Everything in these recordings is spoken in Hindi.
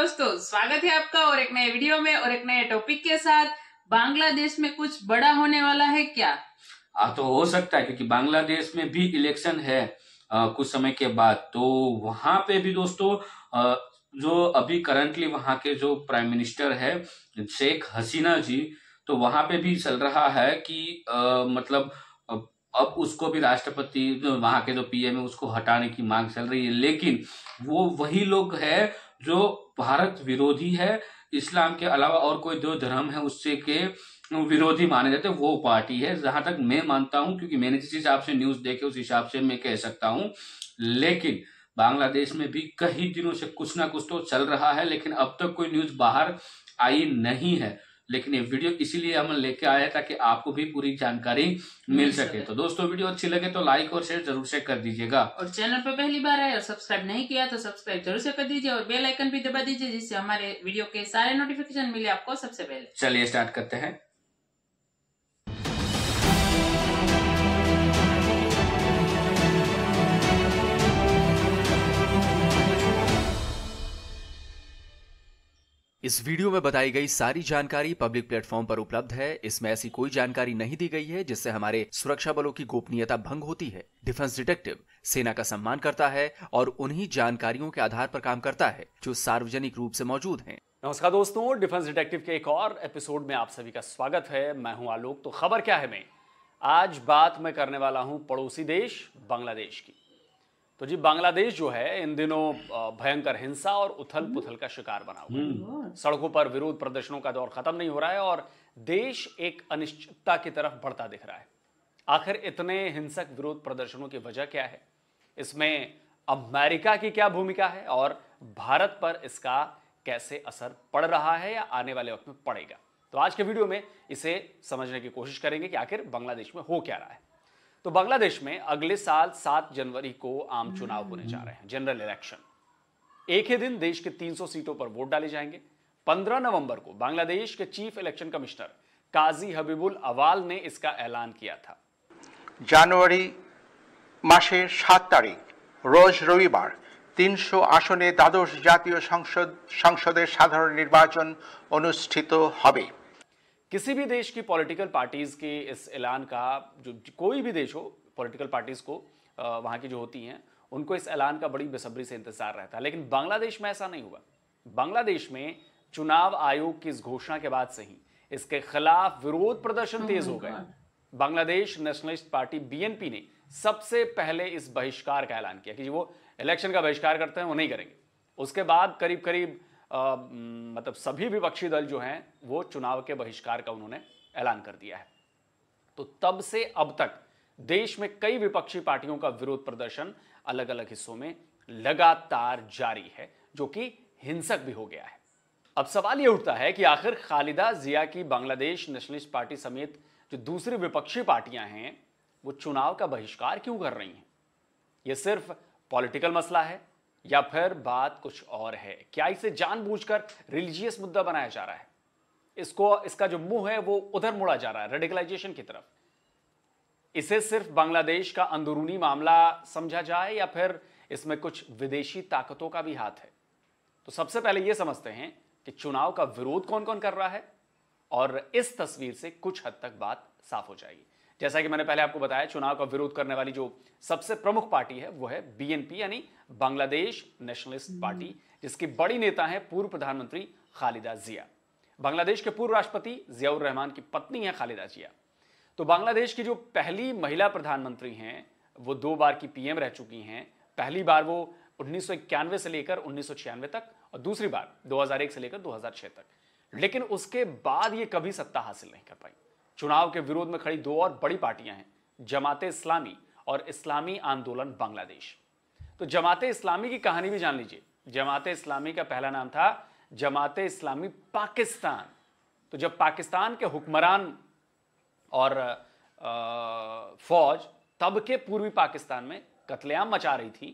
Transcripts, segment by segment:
दोस्तों, स्वागत है आपका और एक नए वीडियो में और एक नए टॉपिक के साथ। बांग्लादेश में कुछ बड़ा होने वाला है क्या? तो हो सकता है क्योंकि बांग्लादेश में भी इलेक्शन है कुछ समय के बाद। तो वहां पे भी दोस्तों जो अभी करंटली वहां के जो प्राइम मिनिस्टर है शेख हसीना जी, तो वहां पे भी चल रहा है कि मतलब अब उसको भी राष्ट्रपति जो वहां के जो पीएम है उसको हटाने की मांग चल रही है। लेकिन वो वही लोग है जो भारत विरोधी है, इस्लाम के अलावा और कोई दो धर्म है उससे के विरोधी माने जाते, वो पार्टी है जहां तक मैं मानता हूं, क्योंकि मैंने जिस हिसाब से न्यूज देखे उस हिसाब से मैं कह सकता हूं। लेकिन बांग्लादेश में भी कई दिनों से कुछ ना कुछ तो चल रहा है, लेकिन अब तक कोई न्यूज बाहर आई नहीं है। लेकिन ये वीडियो इसीलिए हम लेके आए ताकि आपको भी पूरी जानकारी मिल सके। तो दोस्तों वीडियो अच्छी लगे तो लाइक और शेयर जरूर से कर दीजिएगा, और चैनल पर पहली बार आए और सब्सक्राइब नहीं किया तो सब्सक्राइब जरूर से कर दीजिए और बेल आइकन भी दबा दीजिए जिससे हमारे वीडियो के सारे नोटिफिकेशन मिले आपको सबसे पहले। चलिए स्टार्ट करते हैं। इस वीडियो में बताई गई सारी जानकारी पब्लिक प्लेटफॉर्म पर उपलब्ध है। इसमें ऐसी कोई जानकारी नहीं दी गई है जिससे हमारे सुरक्षा बलों की गोपनीयता भंग होती है। डिफेंस डिटेक्टिव सेना का सम्मान करता है और उन्हीं जानकारियों के आधार पर काम करता है जो सार्वजनिक रूप से मौजूद हैं। नमस्कार दोस्तों, डिफेंस डिटेक्टिव के एक और एपिसोड में आप सभी का स्वागत है। मैं हूं आलोक। तो खबर क्या है, मैं आज बात मैं करने वाला हूं पड़ोसी देश बांग्लादेश की। तो जी, बांग्लादेश जो है इन दिनों भयंकर हिंसा और उथल पुथल का शिकार बना हुआ है। सड़कों पर विरोध प्रदर्शनों का दौर खत्म नहीं हो रहा है और देश एक अनिश्चितता की तरफ बढ़ता दिख रहा है। आखिर इतने हिंसक विरोध प्रदर्शनों की वजह क्या है, इसमें अमेरिका की क्या भूमिका है और भारत पर इसका कैसे असर पड़ रहा है या आने वाले वक्त में पड़ेगा। तो आज के वीडियो में इसे समझने की कोशिश करेंगे कि आखिर बांग्लादेश में हो क्या रहा है। तो बांग्लादेश में अगले साल 7 जनवरी को आम चुनाव होने जा रहे हैं, जनरल इलेक्शन। एक ही दिन देश के 300 सीटों पर वोट डाले जाएंगे। 15 नवंबर को बांग्लादेश के चीफ इलेक्शन कमिश्नर काजी हबीबुल अवाल ने इसका ऐलान किया था। জানুয়ারি মাসের 7 তারিখ রোজ রবিবার 300 আসনে দ্বাদশ জাতীয় সংসদের সাধারণ নির্বাচন অনুষ্ঠিত হবে। किसी भी देश की पॉलिटिकल पार्टीज के इस ऐलान का, जो कोई भी देश हो, पॉलिटिकल पार्टीज को वहां की जो होती हैं उनको इस ऐलान का बड़ी बेसब्री से इंतजार रहता है। लेकिन बांग्लादेश में ऐसा नहीं हुआ। बांग्लादेश में चुनाव आयोग की इस घोषणा के बाद से ही इसके खिलाफ विरोध प्रदर्शन तेज हो गए। बांग्लादेश नेशनलिस्ट पार्टी बीएनपी ने सबसे पहले इस बहिष्कार का ऐलान किया कि वो इलेक्शन का बहिष्कार करते हैं, वो नहीं करेंगे। उसके बाद करीब करीब मतलब सभी विपक्षी दल जो हैं वो चुनाव के बहिष्कार का उन्होंने ऐलान कर दिया है। तो तब से अब तक देश में कई विपक्षी पार्टियों का विरोध प्रदर्शन अलग अलग हिस्सों में लगातार जारी है, जो कि हिंसक भी हो गया है। अब सवाल यह उठता है कि आखिर खालिदा जिया की बांग्लादेश नेशनलिस्ट पार्टी समेत जो दूसरी विपक्षी पार्टियां हैं वो चुनाव का बहिष्कार क्यों कर रही हैं? यह सिर्फ पॉलिटिकल मसला है या फिर बात कुछ और है? क्या इसे जानबूझकर रिलीजियस मुद्दा बनाया जा रहा है? इसका जो मुंह है वो उधर मुड़ा जा रहा है, रेडिकलाइजेशन की तरफ। इसे सिर्फ बांग्लादेश का अंदरूनी मामला समझा जाए या फिर इसमें कुछ विदेशी ताकतों का भी हाथ है? तो सबसे पहले यह समझते हैं कि चुनाव का विरोध कौन कौन कर रहा है और इस तस्वीर से कुछ हद तक बात साफ हो जाएगी। जैसा कि मैंने पहले आपको बताया, चुनाव का विरोध करने वाली जो सबसे प्रमुख पार्टी है वो है बीएनपी, यानी बांग्लादेश नेशनलिस्ट पार्टी, जिसकी बड़ी नेता है पूर्व प्रधानमंत्री खालिदा जिया। बांग्लादेश के पूर्व राष्ट्रपति जियाउर रहमान की पत्नी है खालिदा जिया। तो बांग्लादेश की जो पहली महिला प्रधानमंत्री हैं वो 2 बार की पीएम रह चुकी हैं। पहली बार वो 1991 से लेकर 1996 तक और दूसरी बार 2001 से लेकर 2006 तक। लेकिन उसके बाद ये कभी सत्ता हासिल नहीं कर पाई। चुनाव के विरोध में खड़ी 2 और बड़ी पार्टियां हैं, जमाते इस्लामी और इस्लामी आंदोलन बांग्लादेश। तो जमाते इस्लामी की कहानी भी जान लीजिए। जमाते इस्लामी का पहला नाम था जमाते इस्लामी पाकिस्तान। तो जब पाकिस्तान के हुक्मरान और फौज तब के पूर्वी पाकिस्तान में कत्लेआम मचा रही थी,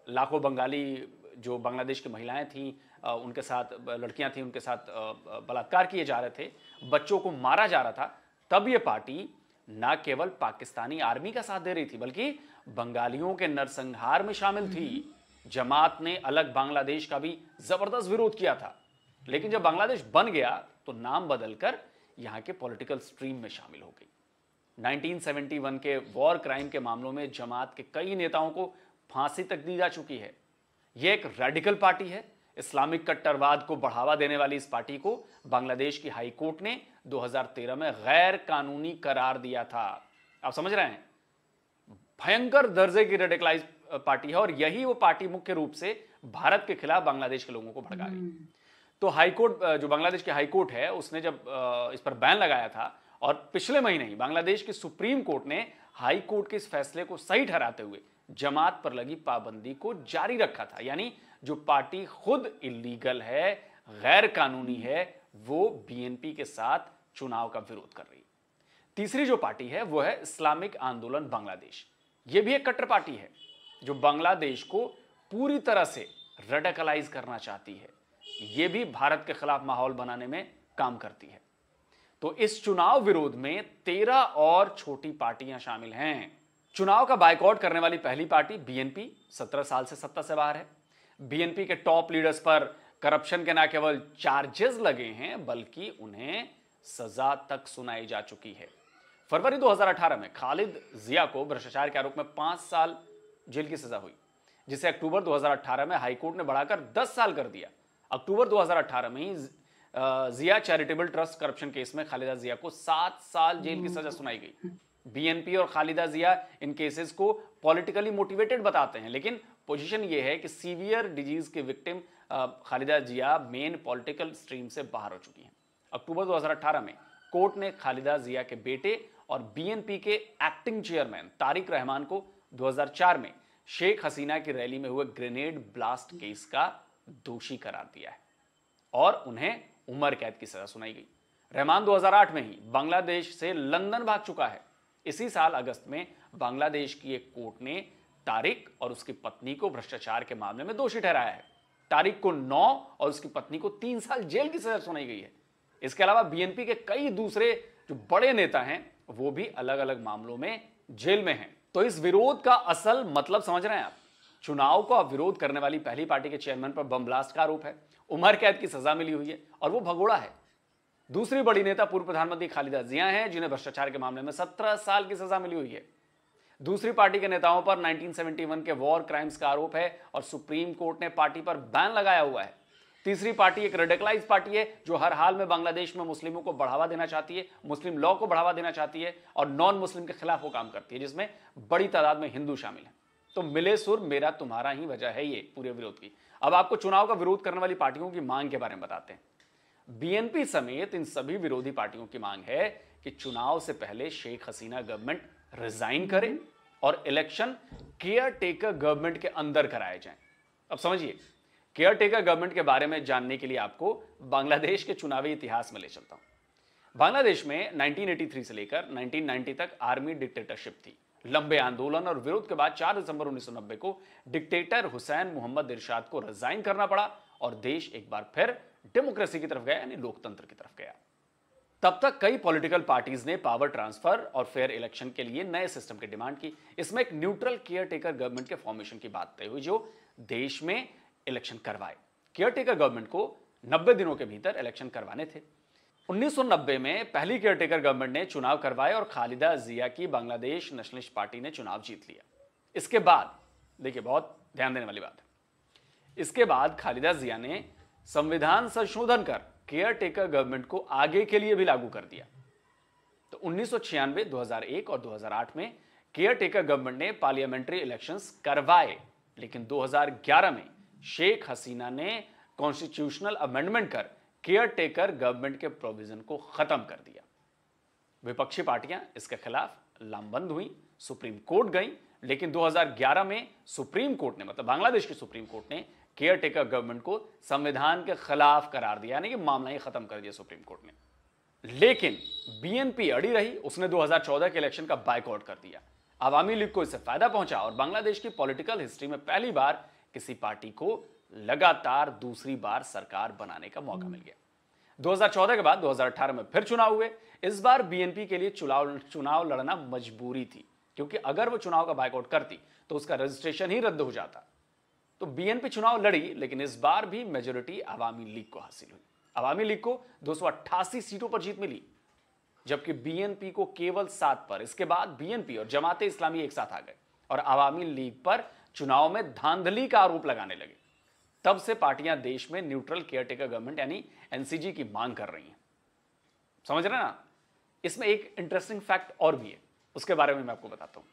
लाखों बंगाली जो बांग्लादेश की महिलाएं थीं उनके साथ, लड़कियां थीं, उनके साथ बलात्कार किए जा रहे थे, बच्चों को मारा जा रहा था, तब ये पार्टी न केवल पाकिस्तानी आर्मी का साथ दे रही थी बल्कि बंगालियों के नरसंहार में शामिल थी। जमात ने अलग बांग्लादेश का भी जबरदस्त विरोध किया था, लेकिन जब बांग्लादेश बन गया तो नाम बदलकर यहां के पॉलिटिकल स्ट्रीम में शामिल हो गई। 1971 के वॉर क्राइम के मामलों में जमात के कई नेताओं को फांसी तक दी जा चुकी है। यह एक रेडिकल पार्टी है। इस्लामिक कट्टरवाद को बढ़ावा देने वाली इस पार्टी को बांग्लादेश की हाई कोर्ट ने 2013 में गैर कानूनी करार दिया था। आप समझ रहे हैं, भयंकर दर्जे की रेडिकलाइज पार्टी है और यही वो पार्टी मुख्य रूप से भारत के खिलाफ बांग्लादेश के लोगों को भड़का गई। तो हाईकोर्ट, जो बांग्लादेश की हाईकोर्ट है, उसने जब इस पर बैन लगाया था और पिछले महीने ही बांग्लादेश की सुप्रीम कोर्ट ने हाई कोर्ट के इस फैसले को सही ठहराते हुए जमात पर लगी पाबंदी को जारी रखा था। यानी जो पार्टी खुद इलीगल है, गैर कानूनी है, वो बीएनपी के साथ चुनाव का विरोध कर रही है। तीसरी जो पार्टी है वो है इस्लामिक आंदोलन बांग्लादेश। ये भी एक कट्टर पार्टी है जो बांग्लादेश को पूरी तरह से रेडिकलाइज करना चाहती है। ये भी भारत के खिलाफ माहौल बनाने में काम करती है। तो इस चुनाव विरोध में 13 और छोटी पार्टियां शामिल हैं। चुनाव का बायकॉट करने वाली पहली पार्टी बीएनपी 17 साल से सत्ता से बाहर है। बीएनपी के टॉप लीडर्स पर करप्शन के न केवल चार्जेस लगे हैं बल्कि उन्हें सजा तक सुनाई जा चुकी है। फरवरी 2018 में खालिद जिया को भ्रष्टाचार के आरोप में 5 साल जेल की सजा हुई, जिसे अक्टूबर 2018 में हाईकोर्ट ने बढ़ाकर 10 साल कर दिया। अक्टूबर 2018 में ही जिया चैरिटेबल ट्रस्ट करप्शन केस में खालिदा जिया को 7 साल जेल की सजा सुनाई गई। बीएनपी और खालिदा जिया इन केसेस को पॉलिटिकली मोटिवेटेड बताते हैं, लेकिन पोजीशन यह है कि सीवियर डिजीज के विक्टिम खालिदा जिया मेन पॉलिटिकल स्ट्रीम से बाहर हो चुकी हैं। अक्टूबर 2018 में कोर्ट ने खालिदा जिया के बेटे और बीएनपी के एक्टिंग चेयरमैन तारिक रहमान को 2004 में शेख हसीना की रैली में हुए ग्रेनेड ब्लास्ट केस का दोषी करार दिया है और उन्हें उम्र कैद की सजा सुनाई गई। रहमान 2008 में ही बांग्लादेश से लंदन भाग चुका है। इसी साल अगस्त में बांग्लादेश की एक कोर्ट ने तारिक और उसकी पत्नी को भ्रष्टाचार के मामले में दोषी ठहराया है। तारिक को 9 और उसकी पत्नी को 3 साल जेल की सजा सुनाई गई है। इसके अलावा बीएनपी के कई दूसरे जो बड़े नेता हैं वो भी अलग अलग मामलों में जेल में हैं। तो इस विरोध का असल मतलब समझ रहे हैं आप? चुनाव का विरोध करने वाली पहली पार्टी के चेयरमैन पर बम ब्लास्ट का आरोप है, उम्र कैद की सजा मिली हुई है और वो भगोड़ा है। दूसरी बड़ी नेता पूर्व प्रधानमंत्री खालिदा जिया हैं, जिन्हें भ्रष्टाचार के मामले में 17 साल की सजा मिली हुई है। दूसरी पार्टी के नेताओं पर 1971 के वॉर क्राइम्स का आरोप है और सुप्रीम कोर्ट ने पार्टी पर बैन लगाया हुआ है। तीसरी पार्टी एक रेडिकलाइज पार्टी है जो हर हाल में बांग्लादेश में मुस्लिमों को बढ़ावा देना चाहती है, मुस्लिम लॉ को बढ़ावा देना चाहती है और नॉन मुस्लिम के खिलाफ वो काम करती है, जिसमें बड़ी तादाद में हिंदू शामिल हैं। तो मिले सुर मेरा तुम्हारा ही वजह है ये पूरे विरोध की। अब आपको चुनाव का विरोध करने वाली पार्टियों की मांग के बारे में बताते हैं। बीएनपी समेत इन सभी विरोधी पार्टियों की मांग है कि चुनाव से पहले शेख हसीना गवर्नमेंट रिजाइन करे और इलेक्शन केयर टेकर गवर्नमेंट के अंदर कराए जाएं। अब समझिए, केयर टेकर गवर्नमेंट के बारे में जानने के लिए आपको बांग्लादेश के चुनावी इतिहास में ले चलता हूं। बांग्लादेश में 1983 से लेकर 1990 तक आर्मी डिक्टेटरशिप थी। लंबे आंदोलन और विरोध के बाद 4 दिसंबर 1990 को डिक्टेटर हुसैन मोहम्मद इरशाद को रिजाइन करना पड़ा और देश एक बार फिर डेमोक्रेसी की तरफ गया, यानी लोकतंत्र की तरफ गया। तब तक कई पॉलिटिकल पार्टीज ने पावर ट्रांसफर और फेयर इलेक्शन के लिए नए सिस्टम की डिमांड की। इसमें एक न्यूट्रल केयर टेकर गवर्नमेंट के फॉर्मेशन की बात तय हुई जो देश में इलेक्शन करवाए। केयर टेकर गवर्नमेंट को 90 दिनों के भीतर इलेक्शन करवाने थे। 1990 में पहली केयर टेकर गवर्नमेंट ने चुनाव करवाए और खालिदा जिया की बांग्लादेश नेशनलिस्ट पार्टी ने चुनाव जीत लिया। इसके बाद देखिए, बहुत ध्यान देने वाली बात है, इसके बाद खालिदा जिया ने संविधान संशोधन कर केयर टेकर गवर्नमेंट को आगे के लिए भी लागू कर दिया। तो 1996, 2001 और 2008 में केयर टेकर गवर्नमेंट ने पार्लियामेंट्री इलेक्शंस करवाए, लेकिन 2011 में शेख हसीना ने कॉन्स्टिट्यूशनल अमेंडमेंट कर केयर टेकर गवर्नमेंट के प्रोविजन को खत्म कर दिया। विपक्षी पार्टियां इसके खिलाफ लामबंद हुई, सुप्रीम कोर्ट गई, लेकिन 2011 में सुप्रीम कोर्ट ने, मतलब बांग्लादेश की सुप्रीम कोर्ट ने केयर टेकर गवर्नमेंट को संविधान के खिलाफ करार दिया, यानी कि मामला ही खत्म कर दिया सुप्रीम कोर्ट ने। लेकिन बीएनपी अड़ी रही, उसने 2014 के इलेक्शन का बायकॉट कर दिया। अवामी लीग को इससे फायदा पहुंचा और बांग्लादेश की पॉलिटिकल हिस्ट्री में पहली बार किसी पार्टी को लगातार दूसरी बार सरकार बनाने का मौका मिल गया। 2014 के बाद 2018 में फिर चुनाव हुए। इस बार बीएनपी के लिए चुनाव लड़ना मजबूरी थी, क्योंकि अगर वो चुनाव का बायकॉट करती तो उसका रजिस्ट्रेशन ही रद्द हो जाता। तो बीएनपी चुनाव लड़ी, लेकिन इस बार भी मेजोरिटी आवामी लीग को हासिल हुई। आवामी लीग को 288 सीटों पर जीत मिली, जबकि बीएनपी को केवल 7 पर। इसके बाद बीएनपी और जमाते इस्लामी एक साथ आ गए और आवामी लीग पर चुनाव में धांधली का आरोप लगाने लगे। तब से पार्टियां देश में न्यूट्रल केयरटेकर गवर्नमेंट यानी एनसीजी की मांग कर रही हैं। समझ रहे हैं ना? इसमें एक इंटरेस्टिंग फैक्ट और भी है, उसके बारे में मैं आपको बताता हूं।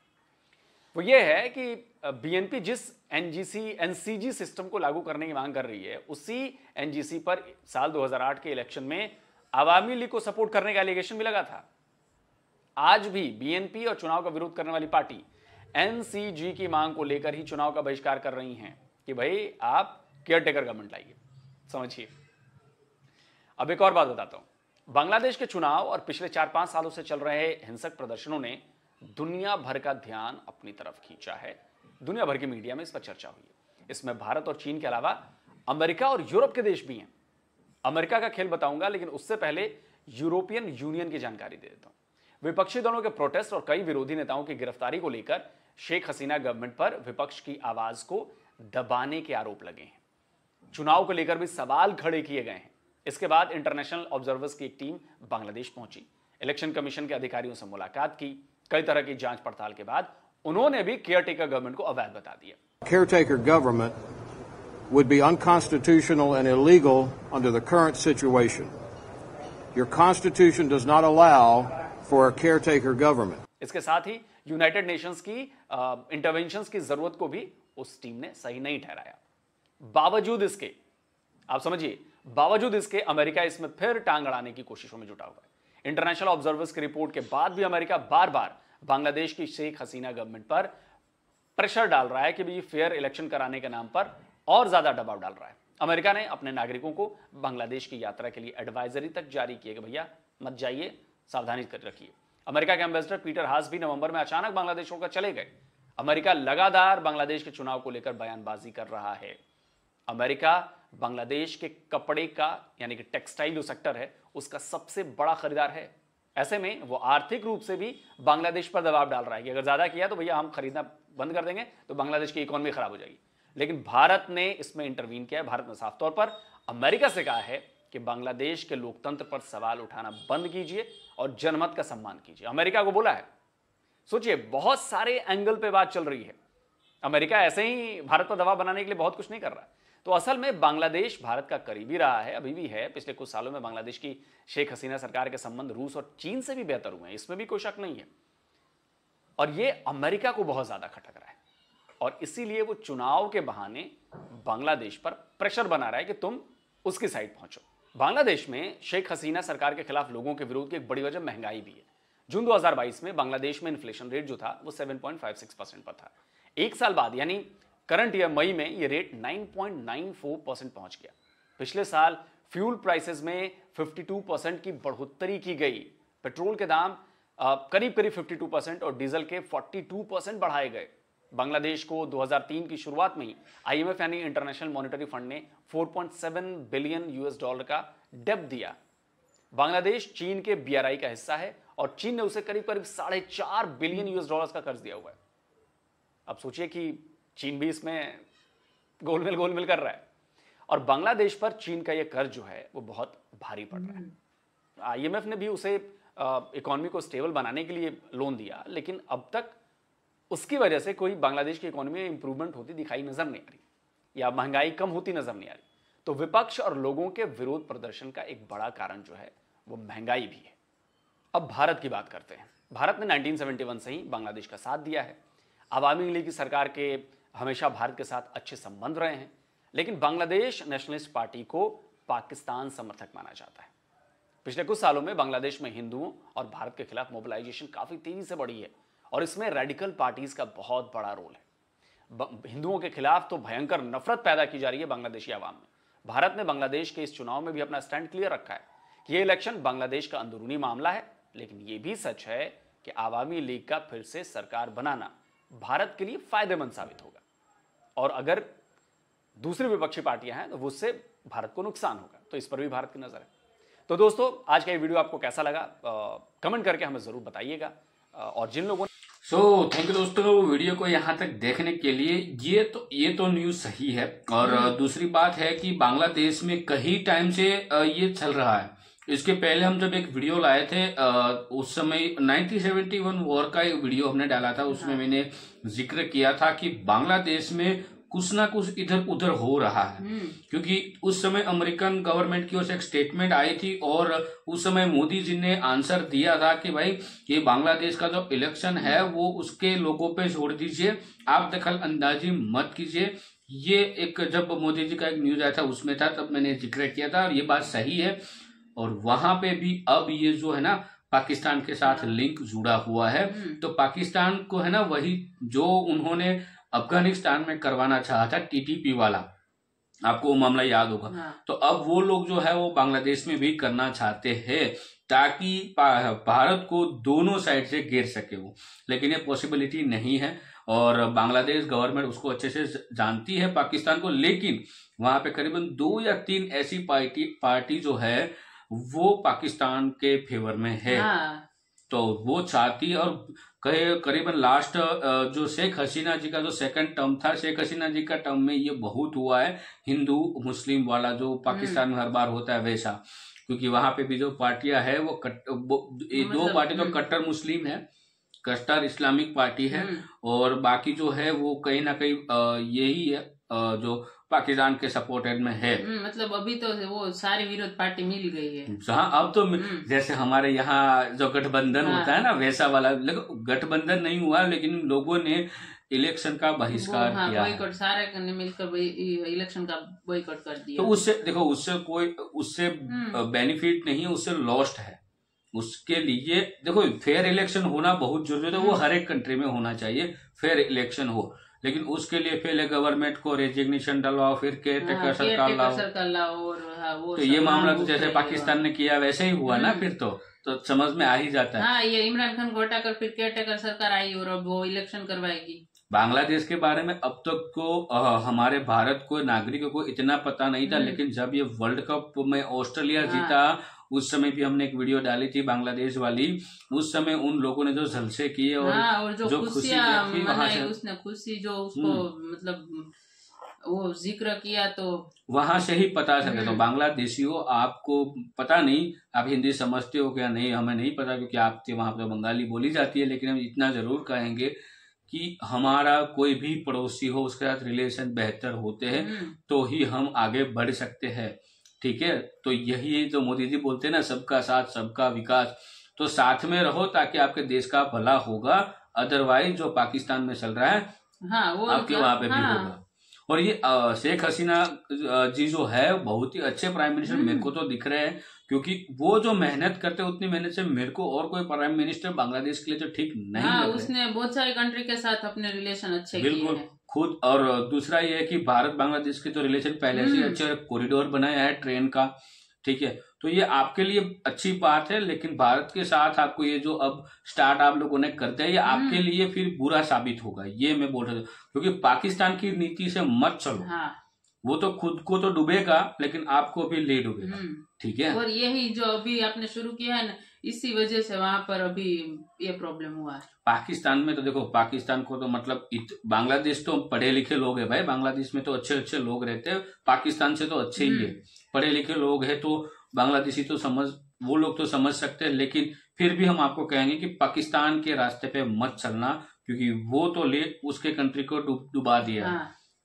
वो ये है कि बीएनपी जिस एनसीजी सिस्टम को लागू करने की मांग कर रही है, उसी एनजीसी पर साल 2008 के इलेक्शन में आवामी लीग को सपोर्ट करने का एलिगेशन भी लगा था। आज भी बीएनपी और चुनाव का विरोध करने वाली पार्टी एनसीजी की मांग को लेकर ही चुनाव का बहिष्कार कर रही हैं कि भाई आप केयरटेकर गवर्नमेंट लाइए। समझिए। अब एक और बात बताता हूं। बांग्लादेश के चुनाव और पिछले 4-5 सालों से चल रहे हिंसक प्रदर्शनों ने दुनिया भर का ध्यान अपनी तरफ खींचा है। दुनिया भर की मीडिया में इस पर चर्चा हुई है। इसमें भारत और चीन के अलावा अमेरिका और यूरोप के देश भी हैं। अमेरिका का खेल बताऊंगा, लेकिन उससे पहले यूरोपियन यूनियन की जानकारी दे देता हूं। विपक्षी दलों के प्रोटेस्ट और कई विरोधी नेताओं की गिरफ्तारी को लेकर शेख हसीना गवर्नमेंट पर विपक्ष की आवाज को दबाने के आरोप लगे हैं। चुनाव को लेकर भी सवाल खड़े किए गए हैं। इसके बाद इंटरनेशनल ऑब्जर्वर्स की एक टीम बांग्लादेश पहुंची, इलेक्शन कमीशन के अधिकारियों से मुलाकात की। कई तरह की जांच पड़ताल के बाद उन्होंने भी केयरटेकर गवर्नमेंट को अवैध बता दिया। Caretaker government would be unconstitutional and illegal under the current situation. Your constitution does not allow for a caretaker government. इसके साथ ही यूनाइटेड नेशंस की इंटरवेंशंस की जरूरत को भी उस टीम ने सही नहीं ठहराया। बावजूद इसके, आप समझिए, बावजूद इसके अमेरिका इसमें फिर टांग अड़ाने की कोशिशों में जुटा हुआ है। इंटरनेशनल ऑब्जर्वर्स की रिपोर्ट के बाद भी अमेरिका बार बार बांग्लादेश की शेख हसीना गवर्नमेंट पर प्रेशर डाल रहा है कि भी फेयर इलेक्शन कराने के नाम पर और ज्यादा दबाव डाल रहा है। अमेरिका ने अपने नागरिकों को बांग्लादेश की यात्रा के लिए एडवाइजरी तक जारी की है कि भैया मत जाइए, सावधानी कर रखिए। अमेरिका के एम्बेसडर पीटर हास भी नवंबर में अचानक बांग्लादेश छोड़कर चले गए। अमेरिका लगातार बांग्लादेश के चुनाव को लेकर बयानबाजी कर रहा है। अमेरिका बांग्लादेश के कपड़े का यानी कि टेक्सटाइल जो सेक्टर है उसका सबसे बड़ा खरीदार है। ऐसे में वो आर्थिक रूप से भी बांग्लादेश पर दबाव डाल रहा है कि अगर ज्यादा किया तो भैया हम खरीदना बंद कर देंगे, तो बांग्लादेश की इकोनॉमी खराब हो जाएगी। लेकिन भारत ने इसमें इंटरवीन किया है। भारत ने साफ तौर पर अमेरिका से कहा है कि बांग्लादेश के लोकतंत्र पर सवाल उठाना बंद कीजिए और जनमत का सम्मान कीजिए। अमेरिका को बोला है। सोचिए, बहुत सारे एंगल पे बात चल रही है। अमेरिका ऐसे ही भारत पर दबाव बनाने के लिए बहुत कुछ नहीं कर रहा है। तो असल में बांग्लादेश भारत का करीबी रहा है, अभी भी है। पिछले कुछ सालों में बांग्लादेश की शेख हसीना सरकार के संबंध रूस और चीन से भी बेहतर हुए हैं, इसमें भी कोई शक नहीं है। और ये अमेरिका को बहुत ज्यादा खटक रहा है और इसीलिए वो चुनाव के बहाने बांग्लादेश पर प्रेशर बना रहा है कि तुम उसकी साइड पहुंचो। बांग्लादेश में शेख हसीना सरकार के खिलाफ लोगों के विरोध की एक बड़ी वजह महंगाई भी है। जून 2022 में बांग्लादेश में इन्फ्लेशन रेट जो था वो 7.56% पर था। एक साल बाद यानी करंट ईयर मई में ये रेट 9.94% पहुंच गया। पिछले साल फ्यूल प्राइसेस में 52% की बढ़ोतरी की गई। पेट्रोल के दाम करीब 52% और डीजल के 42% बढ़ाए गए। बांग्लादेश को 2003 की शुरुआत में ही आईएमएफ यानी इंटरनेशनल मॉनेटरी फंड ने $4.7 बिलियन का डेब्ट दिया। बांग्लादेश चीन के बीआरआई का हिस्सा है और चीन ने उसे करीब $4.5 बिलियन का कर्ज दिया हुआ है। अब सोचिए कि चीन भी इसमें गोलमेल कर रहा है और बांग्लादेश पर चीन का यह कर्ज जो है वो बहुत भारी पड़ रहा है। आईएमएफ ने भी उसे इकोनॉमी को स्टेबल बनाने के लिए लोन दिया, लेकिन अब तक उसकी वजह से कोई बांग्लादेश की इकोनॉमी में इंप्रूवमेंट होती दिखाई नजर नहीं आ रही या महंगाई कम होती नजर नहीं आ रही। तो विपक्ष और लोगों के विरोध प्रदर्शन का एक बड़ा कारण जो है वो महंगाई भी है। अब भारत की बात करते हैं। भारत ने 1971 से ही बांग्लादेश का साथ दिया है। आवामी लीग की सरकार के हमेशा भारत के साथ अच्छे संबंध रहे हैं, लेकिन बांग्लादेश नेशनलिस्ट पार्टी को पाकिस्तान समर्थक माना जाता है। पिछले कुछ सालों में बांग्लादेश में हिंदुओं और भारत के खिलाफ मोबिलाइजेशन काफी तेजी से बढ़ी है और इसमें रेडिकल पार्टीज का बहुत बड़ा रोल है। हिंदुओं के खिलाफ तो भयंकर नफरत पैदा की जा रही है बांग्लादेशी आवाम में। भारत ने बांग्लादेश के इस चुनाव में भी अपना स्टैंड क्लियर रखा है कि यह इलेक्शन बांग्लादेश का अंदरूनी मामला है, लेकिन यह भी सच है कि आवामी लीग का फिर से सरकार बनाना भारत के लिए फायदेमंद साबित होगा और अगर दूसरी विपक्षी पार्टियां हैं तो उससे भारत को नुकसान होगा। तो इस पर भी भारत की नजर है। तो दोस्तों, आज का ये वीडियो आपको कैसा लगा कमेंट करके हमें जरूर बताइएगा। और जिन लोगों थैंक यू दोस्तों वीडियो को यहाँ तक देखने के लिए। ये तो न्यूज सही है। और दूसरी बात है कि बांग्लादेश में कई टाइम से ये चल रहा है। इसके पहले हम जब एक वीडियो लाए थे उस समय 1971 वॉर का एक वीडियो हमने डाला था, उसमें मैंने जिक्र किया था कि बांग्लादेश में कुछ ना कुछ इधर उधर हो रहा है, क्योंकि उस समय अमेरिकन गवर्नमेंट की ओर से एक स्टेटमेंट आई थी और उस समय मोदी जी ने आंसर दिया था कि भाई ये बांग्लादेश का जो इलेक्शन है वो उसके लोगों पे छोड़ दीजिए, आप दखल अंदाजी मत कीजिए। ये एक जब मोदी जी का एक न्यूज आया था उसमें था, तब मैंने जिक्र किया था और ये बात सही है। और वहां पे भी अब ये जो है ना पाकिस्तान के साथ लिंक जुड़ा हुआ है, तो पाकिस्तान को है ना वही जो उन्होंने अफगानिस्तान में करवाना चाहा था टीटीपी वाला, आपको वो मामला याद होगा। तो अब वो लोग जो है वो बांग्लादेश में भी करना चाहते हैं ताकि भारत को दोनों साइड से घेर सके वो, लेकिन ये पॉसिबिलिटी नहीं है और बांग्लादेश गवर्नमेंट उसको अच्छे से जानती है पाकिस्तान को। लेकिन वहां पे करीबन 2 या 3 ऐसी पार्टी जो है वो पाकिस्तान के फेवर में है। तो वो चाहती, और करीबन लास्ट जो शेख हसीना जी का जो सेकंड टर्म था, शेख हसीना जी का टर्म में ये बहुत हुआ है, हिंदू मुस्लिम वाला जो पाकिस्तान में हर बार होता है वैसा, क्योंकि वहां पे भी जो पार्टियां है वो दो पार्टी तो कट्टर मुस्लिम है, कट्टर इस्लामिक पार्टी है, और बाकी जो है वो कहीं ना कहीं यही है जो पाकिस्तान के सपोर्टेड में है। मतलब अभी तो वो सारी विरोध पार्टी मिल गई है। हाँ, अब तो जैसे हमारे यहाँ जो गठबंधन होता है ना वैसा वाला, गठबंधन नहीं हुआ लेकिन लोगों ने इलेक्शन का बहिष्कार किया, बॉयकॉट सारे ने मिलकर इलेक्शन का बॉयकॉट कर दिया। तो उससे देखो, उससे बेनिफिट नहीं है, उससे लॉस्ट है। उसके लिए देखो फेयर इलेक्शन होना बहुत जरूरी है, वो हर एक कंट्री में होना चाहिए, फेयर इलेक्शन हो, लेकिन उसके लिए पहले गवर्नमेंट को रेजिग्नेशन डलवाओ, फिर केयरटेकर सरकार लाओ और तो ये मामला तो जैसे पाकिस्तान ने किया वैसे ही हुआ ना, फिर तो समझ में आ ही जाता है। हाँ, ये इमरान खान को हटाकर फिर केयरटेकर सरकार आई और अब वो इलेक्शन करवाएगी। बांग्लादेश के बारे में अब तक को हमारे भारत को नागरिकों को इतना पता नहीं था, लेकिन जब ये वर्ल्ड कप में ऑस्ट्रेलिया जीता उस समय भी हमने एक वीडियो डाली थी बांग्लादेश वाली, उस समय उन लोगों ने जो झलसे किए और जो खुशी मनाई, उसने खुशी जो उसको मतलब वो जिक्र किया, तो वहां से ही पता चले। तो बांग्लादेशियों, आपको पता नहीं आप हिंदी समझते हो क्या नहीं, हमें नहीं पता क्योंकि आपके वहां पे बंगाली बोली जाती है, लेकिन हम इतना जरूर कहेंगे कि हमारा कोई भी पड़ोसी हो उसके साथ रिलेशन बेहतर होते हैं तो ही हम आगे बढ़ सकते हैं, ठीक है। तो यही जो मोदी जी बोलते हैं ना, सबका साथ सबका विकास, तो साथ में रहो ताकि आपके देश का भला होगा, अदरवाइज जो पाकिस्तान में चल रहा है वो आपके वहां पे भी होगा। और ये शेख हसीना जी जो है बहुत ही अच्छे प्राइम मिनिस्टर मेरे को तो दिख रहे हैं, क्योंकि वो जो मेहनत करते हैं उतनी मेहनत से मेरे को और कोई प्राइम मिनिस्टर बांग्लादेश के लिए तो ठीक नहीं लग रहे। उसने बहुत सारी कंट्री के साथ अपने रिलेशन अच्छे बिल्कुल खुद। और दूसरा ये है कि भारत बांग्लादेश के तो रिलेशन पहले से अच्छे, कॉरिडोर बनाया है ट्रेन का, ठीक है, तो ये आपके लिए अच्छी बात है। लेकिन भारत के साथ आपको ये जो अब स्टार्ट आप लोगों ने करते हैं, ये आपके लिए फिर बुरा साबित होगा, ये मैं बोल रहा हूँ, क्योंकि पाकिस्तान की नीति से मत चलो। वो तो खुद को तो डूबेगा लेकिन आपको भी ले डूबेगा, ठीक है। और यही जो अभी आपने शुरू किया है ना, इसी वजह से वहां पर अभी ये प्रॉब्लम हुआ है। पाकिस्तान में तो देखो, पाकिस्तान को तो मतलब बांग्लादेश तो पढ़े लिखे लोग हैं भाई, बांग्लादेश में तो अच्छे अच्छे लोग रहते हैं, पाकिस्तान से तो अच्छे ही है, पढ़े लिखे लोग हैं, तो बांग्लादेशी तो वो लोग तो समझ सकते हैं। लेकिन फिर भी हम आपको कहेंगे कि पाकिस्तान के रास्ते पे मत चलना, क्योंकि वो तो उसके कंट्री को डुबा दिया,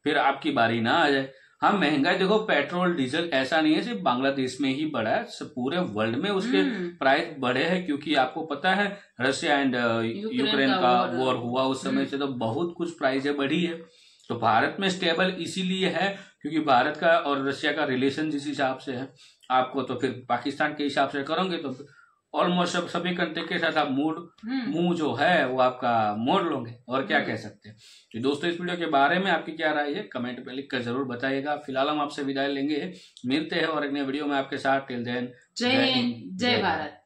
फिर आपकी बारी ना आ जाए। हाँ, महंगाई देखो, पेट्रोल डीजल ऐसा नहीं है सिर्फ बांग्लादेश में ही बढ़ा है, पूरे वर्ल्ड में उसके प्राइस बढ़े हैं, क्योंकि आपको पता है रशिया एंड यूक्रेन का वॉर हुआ, उस समय से तो बहुत कुछ प्राइसें बढ़ी है। तो भारत में स्टेबल इसीलिए है क्योंकि भारत का और रशिया का रिलेशन जिस हिसाब से है, आपको तो फिर पाकिस्तान के हिसाब से करोगे तो ऑलमोस्ट सभी कंट्री के साथ आप मुंह जो है वो आपका मोड़ लोगे, और क्या कह सकते हैं। तो दोस्तों, इस वीडियो के बारे में आपकी क्या राय है कमेंट पे लिख कर जरूर बताइएगा। फिलहाल हम आपसे विदाई लेंगे, मिलते हैं और एक नए वीडियो में आपके साथ। टिल देन, जय हिंद, जय भारत।